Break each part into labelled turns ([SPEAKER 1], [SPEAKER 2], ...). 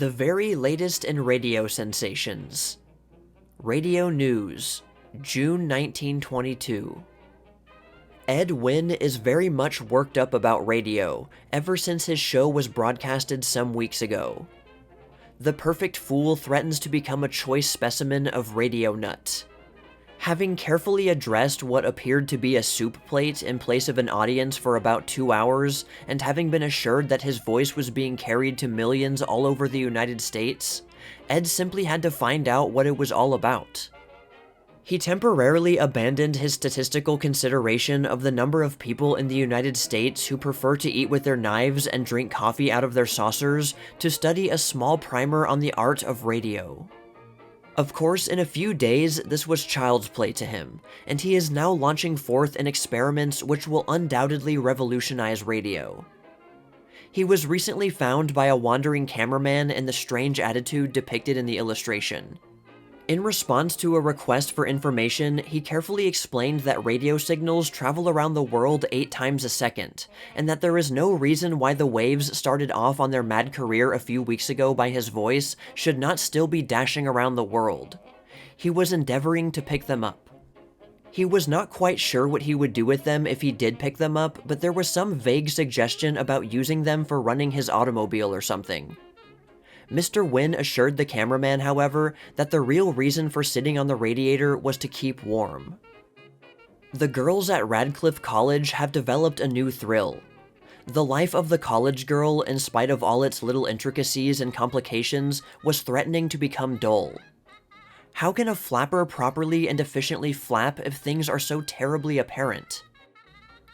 [SPEAKER 1] The very latest in radio sensations. Radio News, June 1922. Ed Wynn is very much worked up about radio, ever since his show was broadcasted some weeks ago. The Perfect Fool threatens to become a choice specimen of radio nut. Having carefully addressed what appeared to be a soup plate in place of an audience for about 2 hours, and having been assured that his voice was being carried to millions all over the United States, Ed simply had to find out what it was all about. He temporarily abandoned his statistical consideration of the number of people in the United States who prefer to eat with their knives and drink coffee out of their saucers to study a small primer on the art of radio. Of course, in a few days, this was child's play to him, and he is now launching forth in experiments which will undoubtedly revolutionize radio. He was recently found by a wandering cameraman in the strange attitude depicted in the illustration. In response to a request for information, he carefully explained that radio signals travel around the world 8 times a second, and that there is no reason why the waves started off on their mad career a few weeks ago by his voice should not still be dashing around the world. He was endeavoring to pick them up. He was not quite sure what he would do with them if he did pick them up, but there was some vague suggestion about using them for running his automobile or something. Mr. Wynn assured the cameraman, however, that the real reason for sitting on the radiator was to keep warm. The girls at Radcliffe College have developed a new thrill. The life of the college girl, in spite of all its little intricacies and complications, was threatening to become dull. How can a flapper properly and efficiently flap if things are so terribly apparent?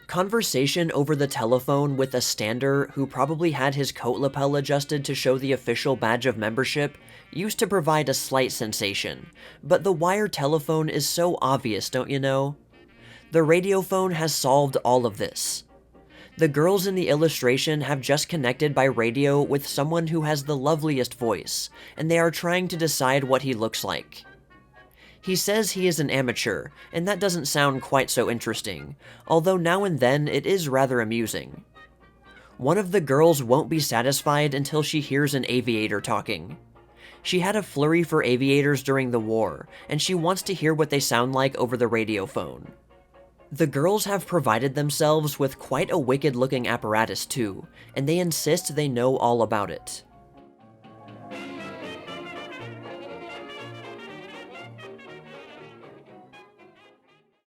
[SPEAKER 1] Conversation over the telephone with a stander who probably had his coat lapel adjusted to show the official badge of membership used to provide a slight sensation, but the wire telephone is so obvious, don't you know? The radiophone has solved all of this. The girls in the illustration have just connected by radio with someone who has the loveliest voice, and they are trying to decide what he looks like. He says he is an amateur, and that doesn't sound quite so interesting, although now and then it is rather amusing. One of the girls won't be satisfied until she hears an aviator talking. She had a flurry for aviators during the war, and she wants to hear what they sound like over the radiophone. The girls have provided themselves with quite a wicked-looking apparatus too, and they insist they know all about it.